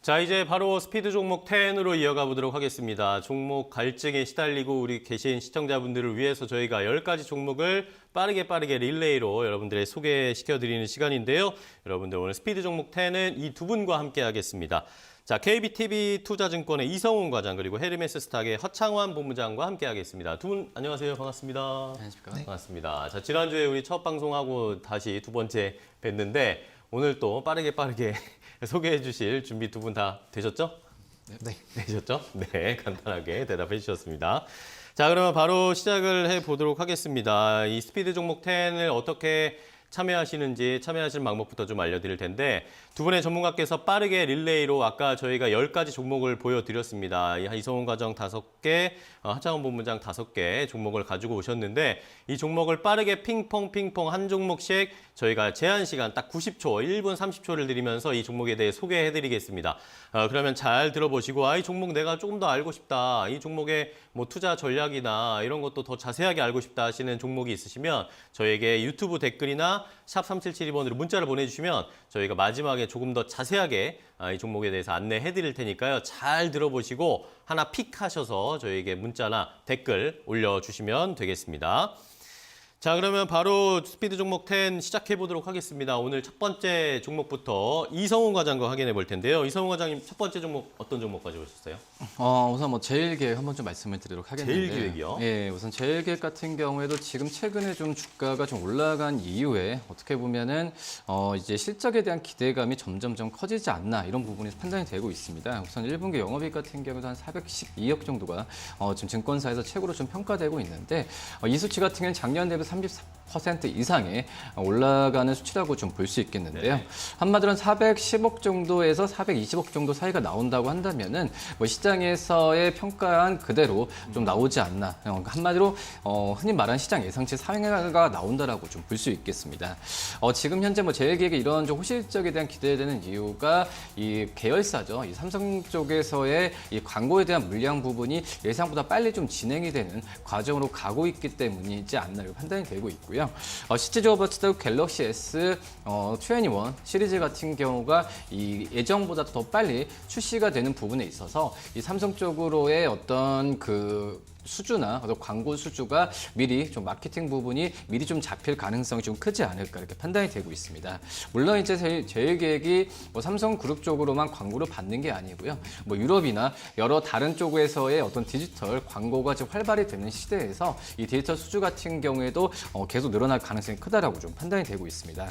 자, 이제 바로 스피드 종목 10으로 이어가 보도록 하겠습니다. 종목 갈증에 시달리고 우리 계신 시청자분들을 위해서 저희가 10가지 종목을 빠르게 릴레이로 여러분들의 소개시켜드리는 시간인데요. 여러분들 오늘 스피드 종목 10은 이 두 분과 함께 하겠습니다. 자, KBTV 투자증권의 이성훈 과장 그리고 헤르메스 스탁의 허창환 본부장과 함께 하겠습니다. 두 분 안녕하세요. 반갑습니다. 안녕하십니까. 네. 반갑습니다. 자, 지난주에 우리 첫 방송하고 다시 두 번째 뵀는데 오늘 또 빠르게 소개해 주실 준비 두 분 다 되셨죠? 네. 되셨죠? 네, 간단하게 대답해 주셨습니다. 자, 그러면 바로 시작을 해 보도록 하겠습니다. 이 스피드 종목 10을 어떻게 참여하시는지 참여하시는 방법부터 좀 알려드릴 텐데 두 분의 전문가께서 빠르게 릴레이로 아까 저희가 10가지 종목을 보여드렸습니다. 이성훈 과장 5개, 하창원 본부장 5개 종목을 가지고 오셨는데 이 종목을 빠르게 핑퐁 한 종목씩 저희가 제한 시간 딱 90초, 1분 30초를 드리면서 이 종목에 대해 소개해드리겠습니다. 그러면 잘 들어보시고 이 종목 내가 조금 더 알고 싶다. 이 종목의 뭐 투자 전략이나 이런 것도 더 자세하게 알고 싶다 하시는 종목이 있으시면 저에게 유튜브 댓글이나 샵 3772번으로 문자를 보내주시면 저희가 마지막에 조금 더 자세하게 이 종목에 대해서 안내해 드릴 테니까요. 잘 들어보시고 하나 픽하셔서 저희에게 문자나 댓글 올려주시면 되겠습니다. 자, 그러면 바로 스피드 종목 10 시작해 보도록 하겠습니다. 오늘 첫 번째 종목부터 이성훈 과장과 확인해 볼 텐데요. 이성훈 과장님 첫 번째 종목 어떤 종목 가져오셨어요? 우선 제일기획 한번 좀 말씀을 드리도록 하겠는데. 제일기획이요? 예, 우선 제일기획 같은 경우에도 지금 최근에 좀 주가가 좀 올라간 이후에 어떻게 보면은 이제 실적에 대한 기대감이 점점 커지지 않나 이런 부분이 판단이 되고 있습니다. 우선 1분기 영업이익 같은 경우도 한 412억 정도가 지금 증권사에서 최고로 좀 평가되고 있는데 이 수치 같은 경우는 작년 대비 30% 이상의 올라가는 수치라고 좀 볼 수 있겠는데요. 네. 한마디로 410억 정도에서 420억 정도 사이가 나온다고 한다면은 시장에서의 평가한 그대로 좀 나오지 않나. 한마디로 흔히 말하는 시장 예상치 상회가 나온다라고 좀 볼 수 있겠습니다. 지금 현재 제일기획의 이런 좀 호실적에 대한 기대되는 이유가 이 계열사죠. 이 삼성 쪽에서의 이 광고에 대한 물량 부분이 예상보다 빨리 좀 진행이 되는 과정으로 가고 있기 때문이지 않나 판단이 되고 있고요. 실제적으로 봤을 때 갤럭시 S21 시리즈 같은 경우가 이 예정보다 더 빨리 출시가 되는 부분에 있어서 이 삼성 쪽으로의 어떤 그 수주나 광고 수주가 미리 좀 마케팅 부분이 미리 좀 잡힐 가능성이 좀 크지 않을까 이렇게 판단이 되고 있습니다. 물론 이제 제일기획이 삼성그룹 쪽으로만 광고를 받는 게 아니고요. 유럽이나 여러 다른 쪽에서의 어떤 디지털 광고가 지금 활발히 되는 시대에서 이 디지털 수주 같은 경우에도 계속 늘어날 가능성이 크다라고 좀 판단이 되고 있습니다.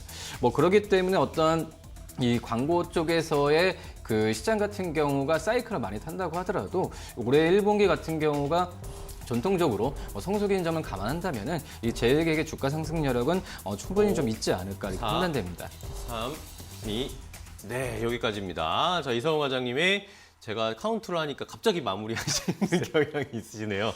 그렇기 때문에 어떤 이 광고 쪽에서의 그 시장 같은 경우가 사이클을 많이 탄다고 하더라도 올해 1분기 같은 경우가 전통적으로 성수기인 점을 감안한다면은 이 제일기획의 주가 상승 여력은 충분히 좀 있지 않을까 이렇게 판단됩니다. 3, 2, 네, 여기까지입니다. 자, 이성훈 과장님이 제가 카운트를 하니까 갑자기 마무리하시는 경향이 있으시네요.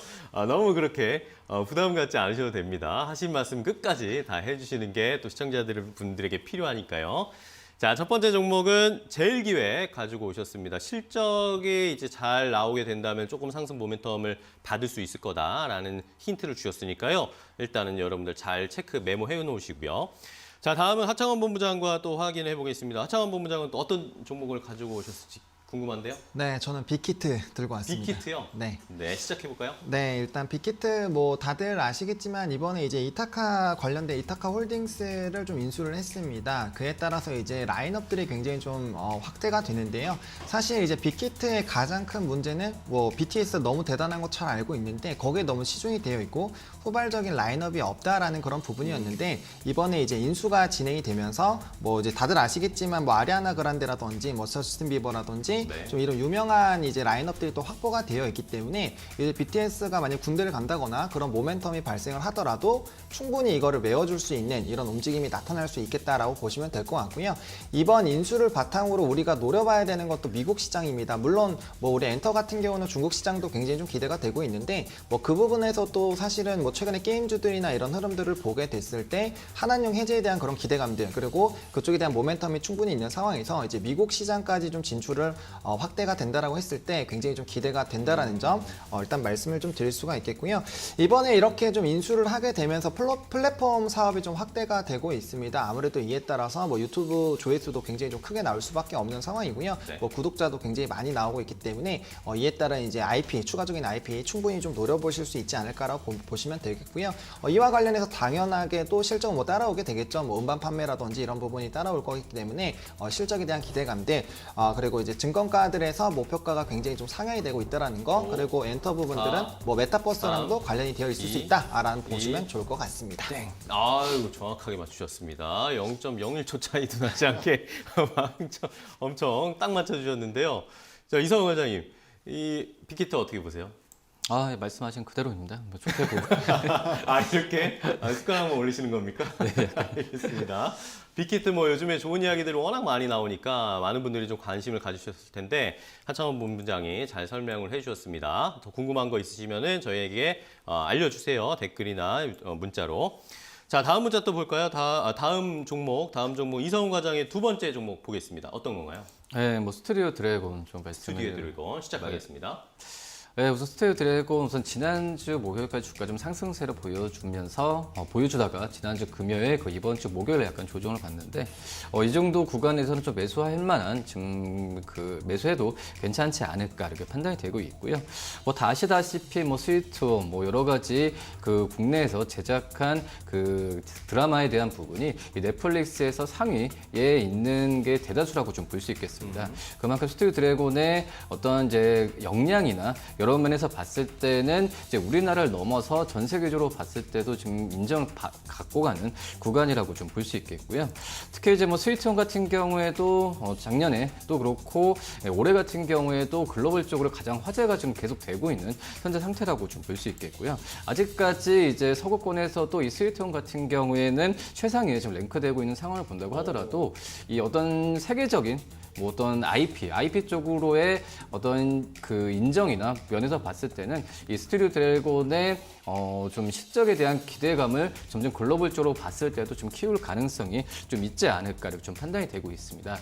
너무 그렇게 부담 갖지 않으셔도 됩니다. 하신 말씀 끝까지 다 해주시는 게 또 시청자분들에게 필요하니까요. 자, 첫 번째 종목은 제일기획 가지고 오셨습니다. 실적이 이제 잘 나오게 된다면 조금 상승 모멘텀을 받을 수 있을 거다라는 힌트를 주셨으니까요. 일단은 여러분들 잘 메모해 놓으시고요. 자, 다음은 하창원 본부장과 또 확인해 보겠습니다. 하창원 본부장은 또 어떤 종목을 가지고 오셨을지 궁금한데요? 네, 저는 빅히트 들고 왔습니다. 빅히트요? 네. 네, 시작해볼까요? 네, 일단 빅히트 다들 아시겠지만 이번에 이제 이타카 관련된 이타카 홀딩스를 좀 인수를 했습니다. 그에 따라서 이제 라인업들이 굉장히 좀 확대가 되는데요. 사실 이제 빅히트의 가장 큰 문제는 BTS 너무 대단한 거 잘 알고 있는데 거기에 너무 치중이 되어 있고 후발적인 라인업이 없다라는 그런 부분이었는데 이번에 이제 인수가 진행이 되면서 이제 다들 아시겠지만 아리아나 그란데라든지 저스틴 비버라든지 네. 좀 이런 유명한 이제 라인업들이 또 확보가 되어 있기 때문에 이제 BTS가 만약 군대를 간다거나 그런 모멘텀이 발생을 하더라도 충분히 이거를 메워줄 수 있는 이런 움직임이 나타날 수 있겠다라고 보시면 될 것 같고요. 이번 인수를 바탕으로 우리가 노려봐야 되는 것도 미국 시장입니다. 물론 우리 엔터 같은 경우는 중국 시장도 굉장히 좀 기대가 되고 있는데 그 부분에서 또 사실은 최근에 게임주들이나 이런 흐름들을 보게 됐을 때 한한령 해제에 대한 그런 기대감들 그리고 그쪽에 대한 모멘텀이 충분히 있는 상황에서 이제 미국 시장까지 좀 진출을 확대가 된다라고 했을 때 굉장히 좀 기대가 된다라는 점 일단 말씀을 좀 드릴 수가 있겠고요. 이번에 이렇게 좀 인수를 하게 되면서 플랫폼 사업이 좀 확대가 되고 있습니다. 아무래도 이에 따라서 뭐 유튜브 조회수도 굉장히 좀 크게 나올 수밖에 없는 상황이고요. 네. 뭐 구독자도 굉장히 많이 나오고 있기 때문에 이에 따라 이제 IP 추가적인 IP 충분히 좀 노려보실 수 있지 않을까라고 보시면 되겠고요. 이와 관련해서 당연하게 또 실적 뭐 따라오게 되겠죠. 뭐 음반 판매라든지 이런 부분이 따라올 거기 때문에 실적에 대한 기대감들 그리고 이제 증권가들에서 목표가가 굉장히 좀 상향이 되고 있다라는 거 그리고 엔터 부분들은 뭐 메타버스랑도 관련이 되어 있을 수 있다라는 보시면 좋을 것 같습니다. 아유, 정확하게 맞추셨습니다. 0.01초 차이도 나지 않게 엄청 딱 맞춰주셨는데요. 자, 이성훈 과장님, 이 빅히트 어떻게 보세요? 아, 말씀하신 그대로입니다. 뭐 좋게 보고. 이렇게 숟가락 한번 올리시는 겁니까? 네. 알겠습니다. 빅히트 뭐 요즘에 좋은 이야기들이 워낙 많이 나오니까 많은 분들이 좀 관심을 가지셨을 텐데 하창원 본부장이 잘 설명을 해주셨습니다. 더 궁금한 거 있으시면은 저희에게 알려주세요. 댓글이나 문자로. 자, 다음 문자 또 볼까요? 다음 종목 이성훈 과장의 두 번째 종목 보겠습니다. 어떤 건가요? 네, 뭐 스튜디오 드래곤 좀 스튜디오 말씀을 드래곤 시작하겠습니다. 네, 우선 스튜디오 드래곤 우선 지난주 목요일까지 주가 좀 상승세를 보여주면서 보여주다가 지난주 금요일 이번 주 목요일에 약간 조정을 받는데 이 정도 구간에서는 좀 매수할 만한 지금 그 매수해도 괜찮지 않을까 이렇게 판단이 되고 있고요. 뭐 다 아시다시피 뭐 스위트홈 뭐 여러 가지 그 국내에서 제작한 그 드라마에 대한 부분이 이 넷플릭스에서 상위에 있는 게 대다수라고 좀 볼 수 있겠습니다. 그만큼 스튜디오 드래곤의 어떤 이제 역량이나 여러 면에서 봤을 때는 이제 우리나라를 넘어서 전 세계적으로 봤을 때도 지금 인정을 갖고 가는 구간이라고 좀 볼 수 있겠고요. 특히 이제 뭐 스위트홈 같은 경우에도 작년에 또 그렇고 올해 같은 경우에도 글로벌적으로 가장 화제가 지금 계속 되고 있는 현재 상태라고 좀 볼 수 있겠고요. 아직까지 이제 서구권에서도 이 스위트홈 같은 경우에는 최상위에 지금 랭크되고 있는 상황을 본다고 하더라도 이 어떤 세계적인 뭐 어떤 IP 쪽으로의 어떤 그 인정이나 면에서 봤을 때는 이 스튜디오 드래곤의 좀 실적에 대한 기대감을 점점 글로벌적으로 봤을 때도 좀 키울 가능성이 좀 있지 않을까 이렇게 좀 판단이 되고 있습니다.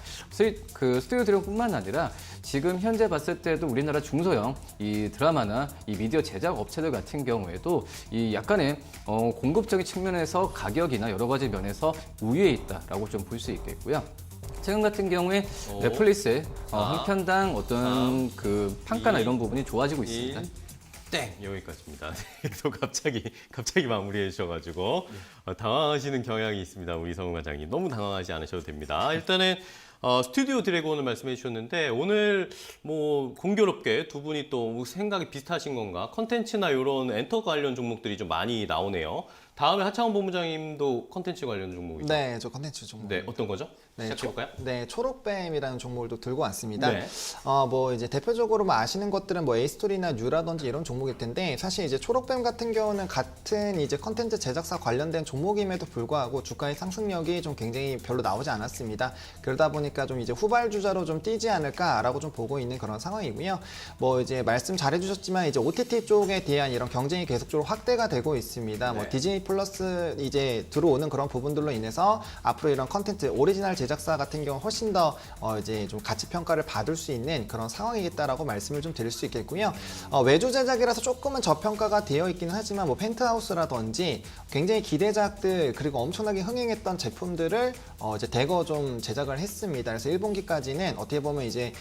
그 스튜디오 드래곤뿐만 아니라 지금 현재 봤을 때도 우리나라 중소형 이 드라마나 이 미디어 제작 업체들 같은 경우에도 이 약간의 공급적인 측면에서 가격이나 여러 가지 면에서 우위에 있다라고 좀 볼 수 있겠고요. 최근 같은 경우에 넷플릭스의 한 편당 어떤 그 판가나 이런 부분이 좋아지고 있습니다. 땡! 여기까지입니다. 또 갑자기 마무리해 주셔가지고 당황하시는 경향이 있습니다. 우리 이성훈 과장님. 너무 당황하지 않으셔도 됩니다. 일단은 스튜디오 드래곤을 말씀해 주셨는데 오늘 뭐 공교롭게 두 분이 또 생각이 비슷하신 건가? 컨텐츠나 이런 엔터 관련 종목들이 좀 많이 나오네요. 다음에 하창원 본부장님도 컨텐츠 관련 종목이죠? 네, 저 컨텐츠 종목. 네, 어떤 거죠? 네, 시작해볼까요? 네, 초록뱀이라는 종목을 또 들고 왔습니다. 네. 뭐 이제 대표적으로 뭐 아시는 것들은 뭐 에이스토리나 뉴라든지 이런 종목일 텐데 사실 이제 초록뱀 같은 경우는 같은 이제 컨텐츠 제작사 관련된 종목임에도 불구하고 주가의 상승력이 좀 굉장히 별로 나오지 않았습니다. 그러다 보니까 좀 이제 후발주자로 좀 뛰지 않을까라고 좀 보고 있는 그런 상황이고요. 뭐 이제 말씀 잘해주셨지만 이제 OTT 쪽에 대한 이런 경쟁이 계속적으로 확대가 되고 있습니다. 뭐 네. 디즈니 플러스 이제 들어오는 그런 부분들로 인해서 앞으로 이런 컨텐츠 오리지널 제작사 같은 경우 훨씬 더 이제 좀 가치 평가를 받을 수 있는 그런 상황이겠다라고 말씀을 좀 드릴 수 있겠고요. 외주 제작이라서 조금은 저평가가 되어 있기는 하지만 뭐 펜트하우스라든지 굉장히 기대작들 그리고 엄청나게 흥행했던 제품들을 이제 대거 좀 제작을 했습니다. 그래서 1분기까지는 어떻게 보면 이제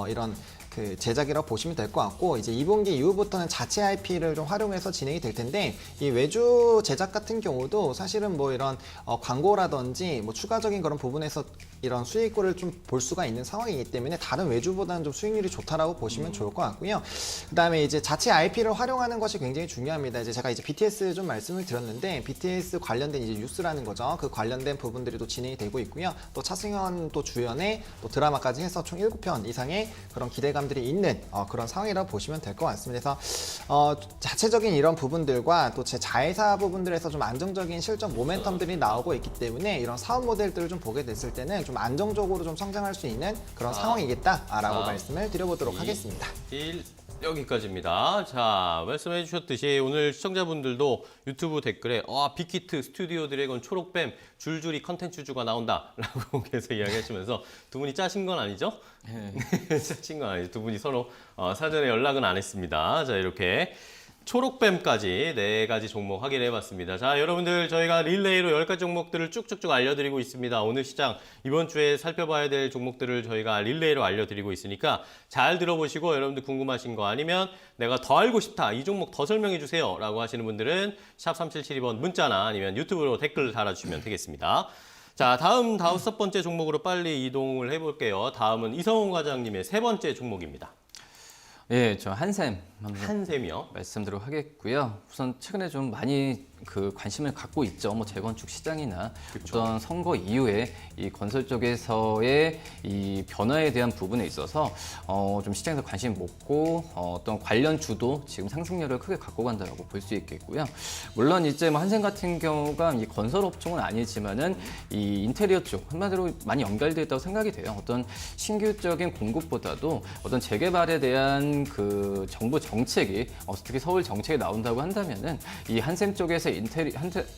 이런 그 제작이라고 보시면 될 것 같고 이제 2분기 이후부터는 자체 IP를 좀 활용해서 진행이 될 텐데 이 외주 제작 같은 경우도 사실은 뭐 이런 광고라든지 뭐 추가적인 그런 부분에서 이런 수익을 좀 볼 수가 있는 상황이기 때문에 다른 외주보다는 좀 수익률이 좋다라고 보시면 좋을 것 같고요. 그다음에 이제 자체 IP를 활용하는 것이 굉장히 중요합니다. 이제 제가 이제 BTS 좀 말씀을 드렸는데 BTS 관련된 이제 뉴스라는 거죠. 그 관련된 부분들이 또 진행이 되고 있고요. 또 차승현 또 주연의 또 드라마까지 해서 총 7편 이상의 그런 기대감들이 있는 그런 상황이라고 보시면 될 것 같습니다. 그래서 자체적인 이런 부분들과 또 제 자회사 부분들에서 좀 안정적인 실적 모멘텀들이 나오고 있기 때문에 이런 사업 모델들을 좀 보게 됐을 때는 좀 안정적으로 좀 성장할 수 있는 그런 상황이겠다라고 말씀을 드려보도록 하겠습니다. 1. 여기까지입니다. 자, 말씀해 주셨듯이 오늘 시청자분들도 유튜브 댓글에 빅히트 스튜디오 드래곤 초록뱀 줄줄이 컨텐츠주가 나온다라고 계속 이야기하시면서 두 분이 짜신 건 아니죠? 네. 짜신 건 아니죠. 두 분이 서로 사전에 연락은 안 했습니다. 자, 이렇게 초록뱀까지 4가지 종목 확인해 봤습니다. 자, 여러분들 저희가 릴레이로 10가지 종목들을 쭉쭉쭉 알려드리고 있습니다. 오늘 시장 이번 주에 살펴봐야 될 종목들을 저희가 릴레이로 알려드리고 있으니까 잘 들어보시고 여러분들 궁금하신 거 아니면 내가 더 알고 싶다, 이 종목 더 설명해 주세요 라고 하시는 분들은 샵 3772번 문자나 아니면 유튜브로 댓글 달아주시면 되겠습니다. 자, 다음 5번째 종목으로 빨리 이동을 해볼게요. 다음은 이성훈 과장님의 3번째 종목입니다. 예, 저 한샘 한번 한샘이요. 말씀드리도록 하겠고요. 우선 최근에 좀 많이 관심을 갖고 있죠. 뭐 재건축 시장이나 그쵸. 어떤 선거 이후에 이 건설 쪽에서의 이 변화에 대한 부분에 있어서 좀 시장에서 관심 먹고 어떤 관련 주도 지금 상승률을 크게 갖고 간다라고 볼 수 있겠고요. 물론 이제 뭐 한샘 같은 경우가 이 건설 업종은 아니지만은 이 인테리어 쪽 한마디로 많이 연결되어 있다고 생각이 돼요. 어떤 신규적인 공급보다도 어떤 재개발에 대한 그 정부 정책이 특히 서울 정책이 나온다고 한다면은 이 한샘 쪽에서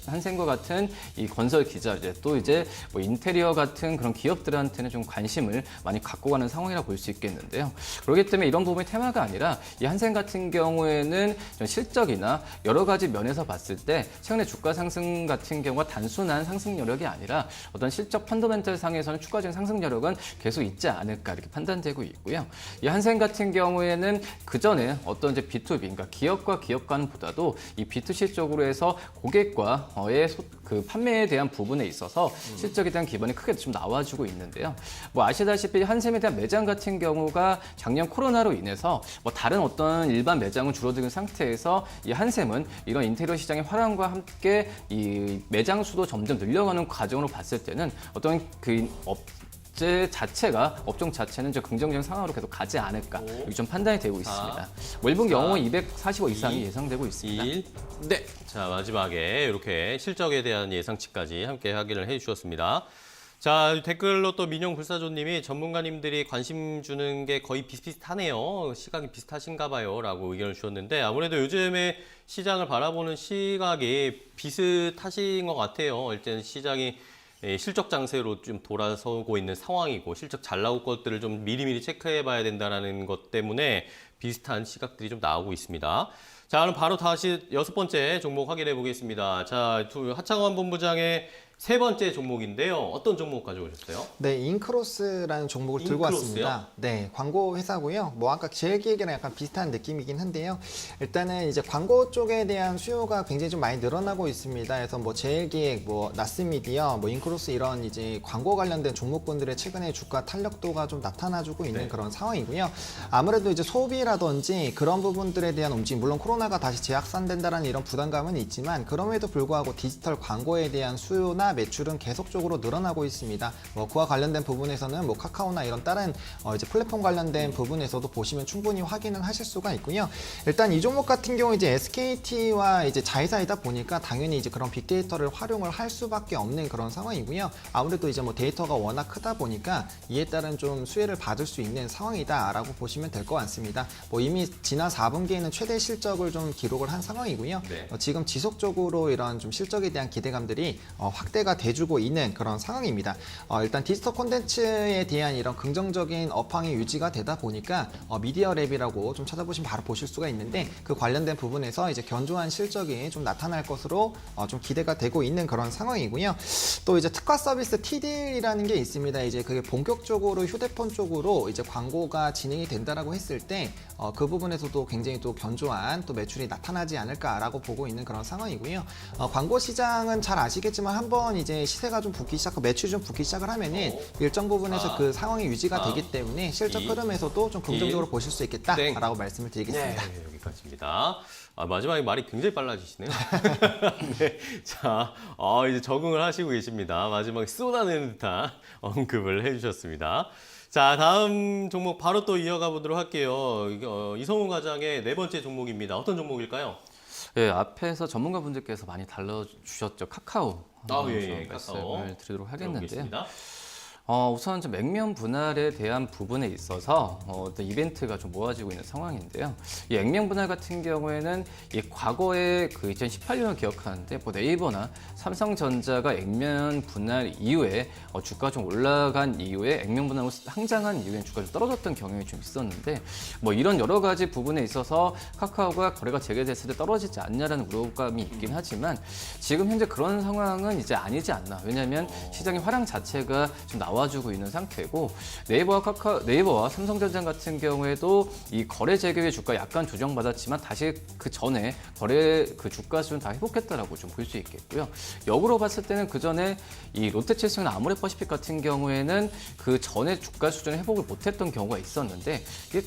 한샘과 같은 이 건설 기자재 또 이제 뭐 인테리어 같은 그런 기업들한테는 좀 관심을 많이 갖고 가는 상황이라고 볼 수 있겠는데요. 그렇기 때문에 이런 부분이 테마가 아니라 이 한샘 같은 경우에는 좀 실적이나 여러 가지 면에서 봤을 때 최근에 주가 상승 같은 경우가 단순한 상승 여력이 아니라 어떤 실적 펀더멘털 상에서는 추가적인 상승 여력은 계속 있지 않을까 이렇게 판단되고 있고요. 이 한샘 같은 경우에는 그 전에 어떤 이제 B2B, 그러니까 기업과 기업 간은 보다도 이 B2C 쪽으로 해서 고객과의 그 판매에 대한 부분에 있어서 실적에 대한 기반이 크게 좀 나와주고 있는데요. 뭐 아시다시피 한샘에 대한 매장 같은 경우가 작년 코로나로 인해서 뭐 다른 어떤 일반 매장은 줄어든 상태에서 이 한샘은 이런 인테리어 시장의 활황과 함께 이 매장 수도 점점 늘려가는 과정으로 봤을 때는 어떤 그 업종 자체는 좀 긍정적인 상황으로 계속 가지 않을까 이렇게 좀 판단이 되고 있습니다. 뭐 일본 경우 245 이상이 예상되고 있습니다. 1. 네. 자, 마지막에 이렇게 실적에 대한 예상치까지 함께 확인을 해 주셨습니다. 자, 댓글로 또 민용불사조님이 전문가님들이 관심 주는 게 거의 비슷비슷하네요. 시각이 비슷하신가 봐요. 라고 의견을 주셨는데 아무래도 요즘에 시장을 바라보는 시각이 비슷하신 것 같아요. 일단 시장이 실적 장세로 좀 돌아서고 있는 상황이고 실적 잘 나올 것들을 좀 미리미리 체크해 봐야 된다는 것 때문에 비슷한 시각들이 좀 나오고 있습니다. 자, 그럼 바로 다시 6번째 종목 확인해 보겠습니다. 자, 하창원 본부장의 3번째 종목인데요. 어떤 종목 가져오셨어요? 네, 인크로스라는 종목을 들고 인크로스요? 왔습니다. 네, 광고 회사고요. 뭐 아까 제일기획이랑 약간 비슷한 느낌이긴 한데요. 일단은 이제 광고 쪽에 대한 수요가 굉장히 좀 많이 늘어나고 있습니다. 그래서 뭐 제일기획, 뭐 나스미디어, 뭐 인크로스 이런 이제 광고 관련된 종목군들의 최근에 주가 탄력도가 좀 나타나주고 있는 네. 그런 상황이고요. 아무래도 이제 소비라든지 그런 부분들에 대한 움직임, 물론 코로나가 다시 재확산된다라는 이런 부담감은 있지만 그럼에도 불구하고 디지털 광고에 대한 수요나 매출은 계속적으로 늘어나고 있습니다. 뭐 그와 관련된 부분에서는 뭐 카카오나 이런 다른 이제 플랫폼 관련된 부분에서도 보시면 충분히 확인을 하실 수가 있고요. 일단 이 종목 같은 경우 이제 SKT와 이제 자회사이다 보니까 당연히 이제 그런 빅데이터를 활용을 할 수밖에 없는 그런 상황이고요. 아무래도 이제 뭐 데이터가 워낙 크다 보니까 이에 따른 좀 수혜를 받을 수 있는 상황이다라고 보시면 될 것 같습니다. 뭐 이미 지난 4분기에는 최대 실적을 좀 기록을 한 상황이고요. 네. 지금 지속적으로 이런 좀 실적에 대한 기대감들이 확대가 돼주고 있는 그런 상황입니다. 일단 디지털 콘텐츠에 대한 이런 긍정적인 업황이 유지가 되다 보니까 미디어랩이라고 좀 찾아보시면 바로 보실 수가 있는데 그 관련된 부분에서 이제 견조한 실적이 좀 나타날 것으로 좀 기대가 되고 있는 그런 상황이고요. 또 이제 특화 서비스 T딜이라는 게 있습니다. 이제 그게 본격적으로 휴대폰 쪽으로 이제 광고가 진행이 된다라고 했을 때 그 부분에서도 굉장히 또 견조한 또 매출이 나타나지 않을까라고 보고 있는 그런 상황이고요. 광고 시장은 잘 아시겠지만 한번 이제 시세가 좀 붙기 시작하고 매출이 좀 붙기 시작을 하면은 일정 부분에서 그 상황이 유지가 되기 때문에 실적 흐름에서도 좀 긍정적으로 보실 수 있겠다라고 말씀을 드리겠습니다. 네, 여기까지입니다. 마지막에 말이 굉장히 빨라지시네요. 네, 자, 이제 적응을 하시고 계십니다. 마지막에 쏟아내는 듯한 언급을 해주셨습니다. 자, 다음 종목 바로 또 이어가 보도록 할게요. 이성훈 과장의 4번째 종목입니다. 어떤 종목일까요? 네, 앞에서 전문가분들께서 많이 달라주셨죠. 카카오. 예, 말씀을 카카오. 드리도록 하겠는데요. 들어보겠습니다. 우선 좀 액면 분할에 대한 부분에 있어서 어떤 이벤트가 좀 모아지고 있는 상황인데요. 이 액면 분할 같은 경우에는 이 과거에 그 2018년을 기억하는데 뭐 네이버나 삼성전자가 액면 분할 이후에 주가 좀 올라간 이후에 액면 분할로 상장한 이후에 주가가 좀 떨어졌던 경향이 좀 있었는데 뭐 이런 여러 가지 부분에 있어서 카카오가 거래가 재개됐을 때 떨어지지 않냐라는 우려감이 있긴 하지만 지금 현재 그런 상황은 이제 아니지 않나. 왜냐하면 시장의 화량 자체가 좀 나와주고 있는 상태고 네이버와 삼성전자 같은 경우에도 이 거래 재개의 주가 약간 조정받았지만 다시 그 전에 거래 그 주가 수준 다 회복했다라고 좀 볼 수 있겠고요. 역으로 봤을 때는 그 전에 이 롯데칠성이나 아모레퍼시픽 같은 경우에는 그 전에 주가 수준을 회복을 못했던 경우가 있었는데 이게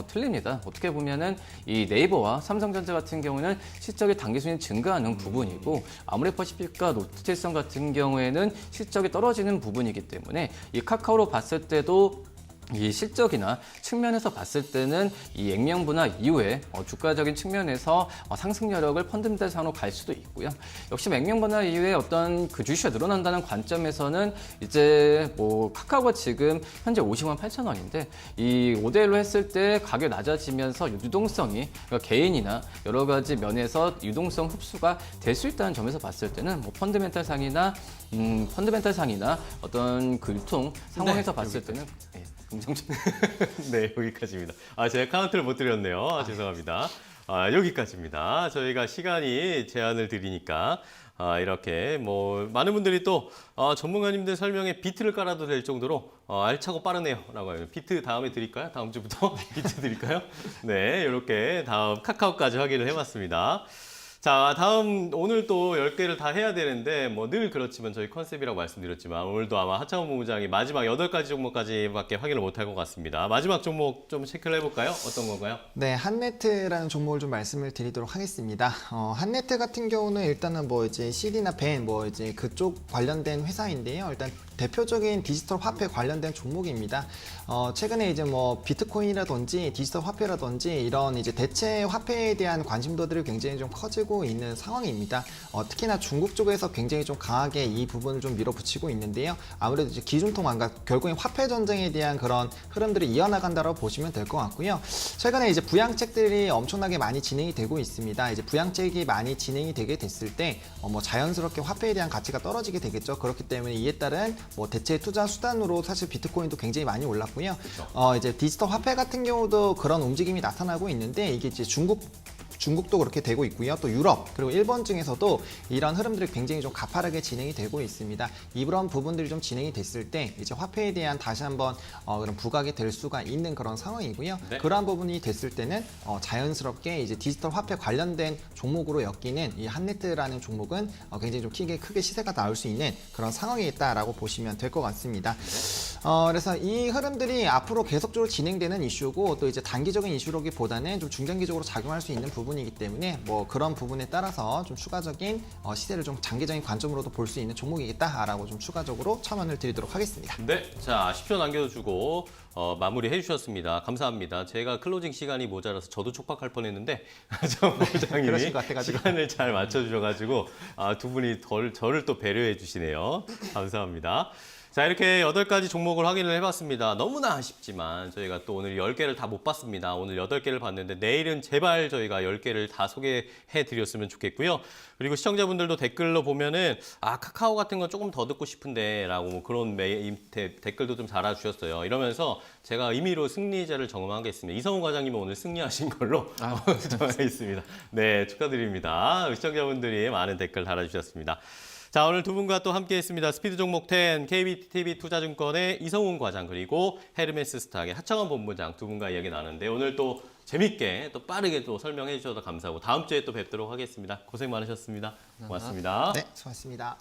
틀립니다. 어떻게 보면은 이 네이버와 삼성전자 같은 경우는 실적의 단기 순위 증가하는 부분이고 아모레퍼시픽과 롯데칠성 같은 경우에는 실적이 떨어지는 부분이기 때문에 이 카카오로 봤을 때도 이 실적이나 측면에서 봤을 때는 이 액면 분할 이후에 주가적인 측면에서 상승 여력을 펀드멘탈상으로 갈 수도 있고요. 역시 액면 분할 이후에 어떤 그 주식이 늘어난다는 관점에서는 이제 뭐 카카오가 지금 현재 50만 8천 원인데 이 5대1로 했을 때 가격이 낮아지면서 유동성이 그러니까 개인이나 여러 가지 면에서 유동성 흡수가 될 수 있다는 점에서 봤을 때는 뭐 펀드멘탈상이나 어떤 그 유통 상황에서 봤을 때는 긍정적. 네, 여기까지입니다. 제가 카운트를 못 드렸네요. 죄송합니다. 여기까지입니다. 저희가 시간이 제한을 드리니까 이렇게 뭐 많은 분들이 또 전문가님들 설명에 비트를 깔아도 될 정도로 알차고 빠르네요라고 해요. 비트 다음에 드릴까요? 다음 주부터 비트 드릴까요? 네, 이렇게 다음 카카오까지 확인을 해봤습니다. 자, 다음 오늘 또 10개를 다 해야 되는데 뭐 늘 그렇지만 저희 컨셉이라고 말씀드렸지만 오늘도 아마 하창원 본부장이 마지막 8가지 종목까지밖에 확인을 못할 것 같습니다. 마지막 종목 좀 체크를 해볼까요? 어떤 건가요? 네, 한네트라는 종목을 좀 말씀을 드리도록 하겠습니다. 한네트 같은 경우는 일단은 뭐 이제 CD나 벤 뭐 이제 그쪽 관련된 회사인데요. 일단 대표적인 디지털 화폐 관련된 종목입니다. 최근에 이제 뭐 비트코인이라든지 디지털 화폐라든지 이런 이제 대체 화폐에 대한 관심도들이 굉장히 좀 커지고 있는 상황입니다. 특히나 중국 쪽에서 굉장히 좀 강하게 이 부분을 좀 밀어붙이고 있는데요. 아무래도 이제 기준통화, 결국엔 화폐 전쟁에 대한 그런 흐름들이 이어나간다고 보시면 될 것 같고요. 최근에 이제 부양책들이 엄청나게 많이 진행이 되고 있습니다. 이제 부양책이 많이 진행이 되게 됐을 때 뭐 자연스럽게 화폐에 대한 가치가 떨어지게 되겠죠. 그렇기 때문에 이에 따른 뭐 대체 투자 수단으로 사실 비트코인도 굉장히 많이 올랐고요. 이제 디지털 화폐 같은 경우도 그런 움직임이 나타나고 있는데 이게 이제 중국도 그렇게 되고 있고요. 또 유럽 그리고 일본 중에서도 이런 흐름들이 굉장히 좀 가파르게 진행이 되고 있습니다. 이런 부분들이 좀 진행이 됐을 때 이제 화폐에 대한 다시 한번 그런 부각이 될 수가 있는 그런 상황이고요. 네. 그러한 부분이 됐을 때는 자연스럽게 이제 디지털 화폐 관련된 종목으로 엮이는 이 한네트라는 종목은 굉장히 좀 크게 시세가 나올 수 있는 그런 상황이 있다라고 보시면 될 것 같습니다. 그래서 이 흐름들이 앞으로 계속적으로 진행되는 이슈고 또 이제 단기적인 이슈로기보다는 좀 중장기적으로 작용할 수 있는 부분이기 때문에 뭐 그런 부분에 따라서 좀 추가적인 시세를 좀 장기적인 관점으로도 볼 수 있는 종목이겠다라고 좀 추가적으로 첨언을 드리도록 하겠습니다. 네, 자 10초 남겨주고 마무리해 주셨습니다. 감사합니다. 제가 클로징 시간이 모자라서 저도 촉박할 뻔했는데 정 부장님이 그러신 것 같아가지고. 시간을 잘 맞춰주셔가지고 두 분이 저를 또 배려해 주시네요. 감사합니다. 자, 이렇게 8가지 종목을 확인을 해봤습니다. 너무나 아쉽지만 저희가 또 오늘 10개를 다 못 봤습니다. 오늘 8개를 봤는데 내일은 제발 저희가 10개를 다 소개해 드렸으면 좋겠고요. 그리고 시청자분들도 댓글로 보면은 카카오 같은 건 조금 더 듣고 싶은데 라고 뭐 그런 댓글도 좀 달아주셨어요. 이러면서 제가 임의로 승리자를 정하겠습니다. 이성훈 과장님은 오늘 승리하신 걸로 정하겠습니다. 네, 축하드립니다. 시청자분들이 많은 댓글 달아주셨습니다. 자, 오늘 두 분과 또 함께했습니다. 스피드 종목 10 KBTV 투자증권의 이성훈 과장 그리고 헤르메스 스탁의 하창원 본부장 두 분과 이야기 나누는데 오늘 또 재밌게 또 빠르게 또 설명해 주셔서 감사하고 다음 주에 또 뵙도록 하겠습니다. 고생 많으셨습니다. 고맙습니다. 네, 수고하셨습니다.